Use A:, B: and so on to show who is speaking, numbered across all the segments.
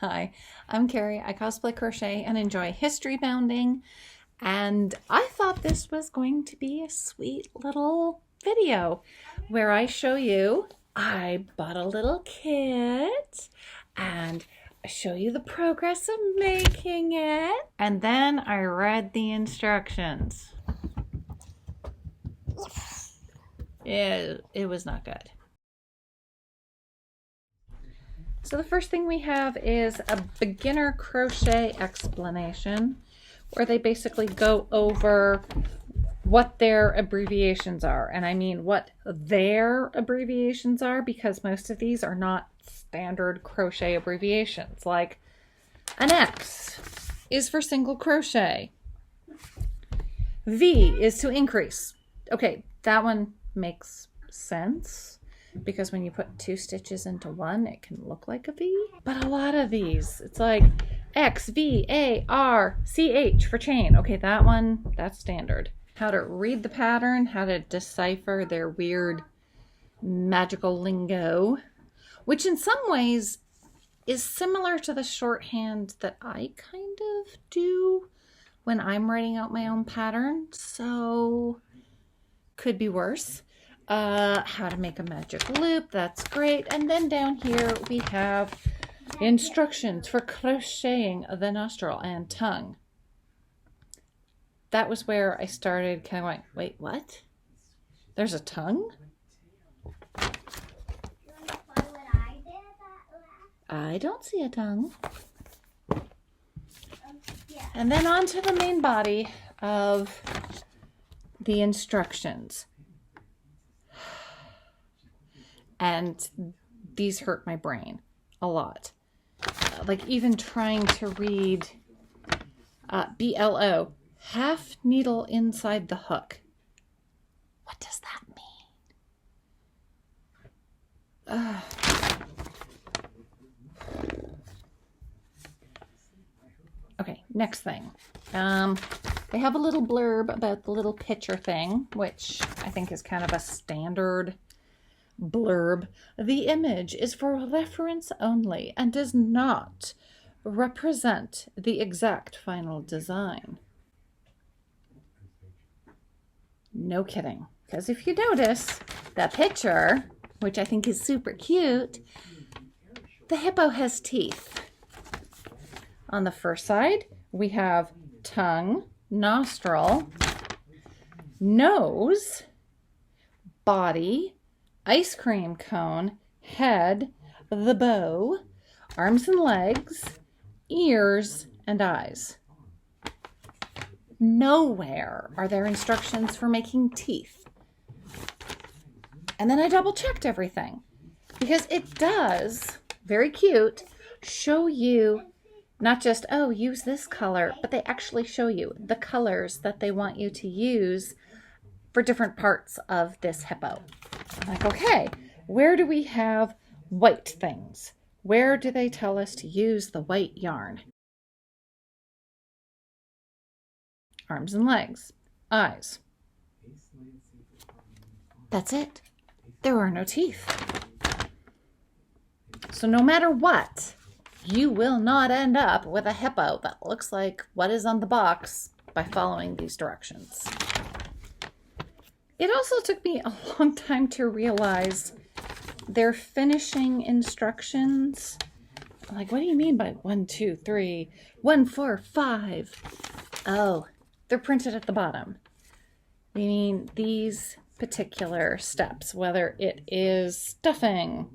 A: Hi, I'm Carrie. I cosplay crochet and enjoy history bounding. And I thought this was going to be a sweet little video where I show you I bought a little kit and I show you the progress of making it. And then I read the instructions. It was not good. So the first thing we have is a beginner crochet explanation where they basically go over what their abbreviations are. And I mean what their abbreviations are, because most of these are not standard crochet abbreviations. Like an X is for single crochet. V is to increase. Okay, that one makes sense, because when you put two stitches into one, it can look like a V. But a lot of these, it's like X, V, A, R, C, H for chain. Okay, that one, that's standard. How to read the pattern, how to decipher their weird magical lingo, which in some ways is similar to the shorthand that I kind of do when I'm writing out my own pattern. So could be worse. How to make a magic loop, that's great. And then down here we have instructions for crocheting the nostril and tongue. That was where I started kind of going, wait, what? There's a tongue? I don't see a tongue. And then on to the main body of the instructions. And these hurt my brain a lot. Like even trying to read BLO, half needle inside the hook. What does that mean? Okay, next thing. They have a little blurb about the little picture thing, which I think is kind of a standard blurb. The image is for reference only and does not represent the exact final design. No kidding. Because if you notice the picture, which I think is super cute, the hippo has teeth. On the first side, we have tongue, nostril, nose, body, ice cream cone, head, the bow, arms and legs, ears, and eyes. Nowhere are there instructions for making teeth. And then I double checked everything, because it does, very cute, show you not just, oh, use this color, but they actually show you the colors that they want you to use for different parts of this hippo. I'm like, okay, where do we have white things? Where do they tell us to use the white yarn? Arms and legs, eyes. That's it. There are no teeth. So no matter what, you will not end up with a hippo that looks like what is on the box by following these directions. It also took me a long time to realize their finishing instructions. I'm like, what do you mean by 1, 2, 3, 1, 4, 5? Oh, they're printed at the bottom. Meaning these particular steps, whether it is stuffing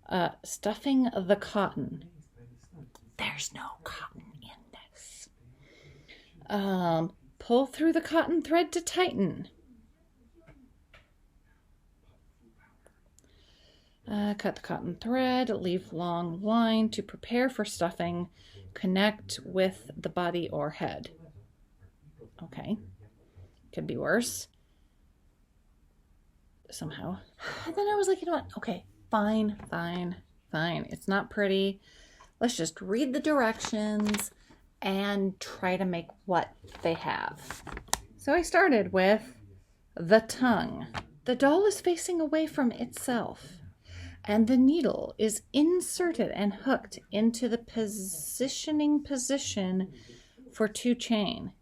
A: the cotton. There's no cotton in this. Pull through the cotton thread to tighten. Cut the cotton thread, leave long line to prepare for stuffing, connect with the body or head. Okay, could be worse. Somehow. And then I was like, you know what? Okay, fine. It's not pretty. Let's just read the directions and try to make what they have. So I started with the tongue. The doll is facing away from itself and the needle is inserted and hooked into the positioning position for 2 chain,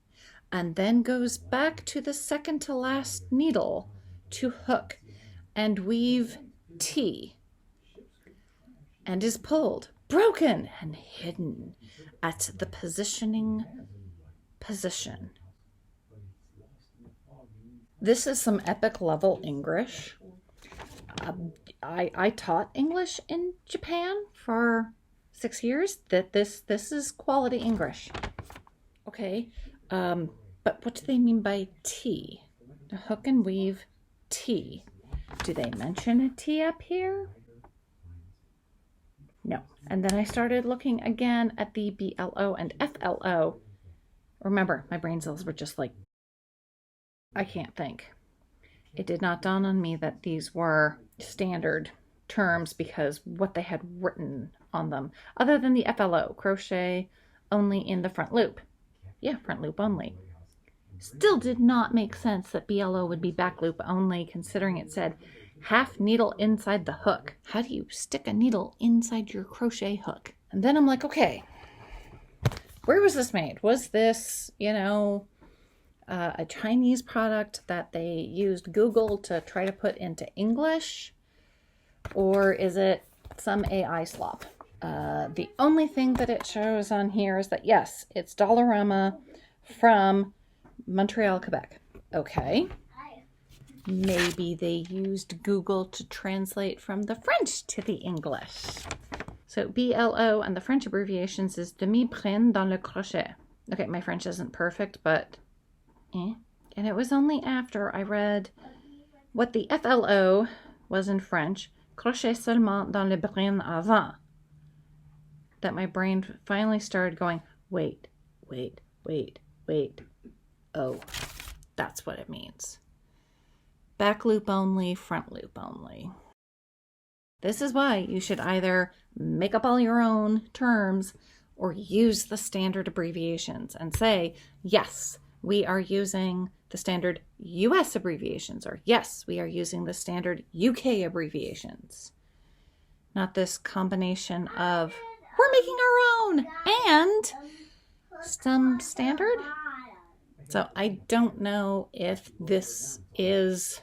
A: and then goes back to the second to last needle to hook and weave T, and is pulled, broken, and hidden at the positioning position. This is some epic level English. I taught English in Japan for 6 years. This is quality English. Okay, but what do they mean by T? The hook and weave T. Do they mention a T up here? No. And then I started looking again at the BLO and FLO. Remember, my brain cells were just like, I can't think. It did not dawn on me that these were standard terms because what they had written on them, other than the FLO, crochet only in the front loop. Yeah, front loop only. Still did not make sense that BLO would be back loop only, considering it said half needle inside the hook. How do you stick a needle inside your crochet hook? And then I'm like, okay, where was this made? Was this, a Chinese product that they used Google to try to put into English? Or is it some AI slop? The only thing that it shows on here is that, yes, it's Dollarama from Montreal, Quebec. Okay. Maybe they used Google to translate from the French to the English. So BLO and the French abbreviations is demi-brin dans le crochet. Okay, my French isn't perfect, but And it was only after I read what the FLO was in French, crochet seulement dans le brin avant, that my brain finally started going, wait. Oh, that's what it means. Back loop only, front loop only. This is why you should either make up all your own terms or use the standard abbreviations and say, yes, we are using the standard US abbreviations, or yes, we are using the standard UK abbreviations. Not this combination of, we're making our own and some standard. So I don't know if this is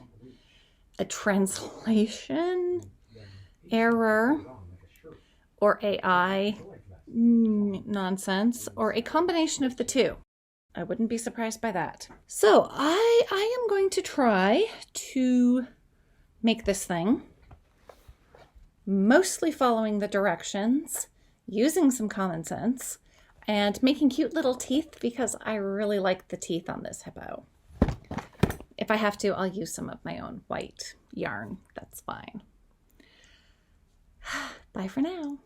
A: a translation error or AI nonsense or a combination of the two. I wouldn't be surprised by that. So I am going to try to make this thing, mostly following the directions, using some common sense, and making cute little teeth because I really like the teeth on this hippo. If I have to, I'll use some of my own white yarn. That's fine. Bye for now.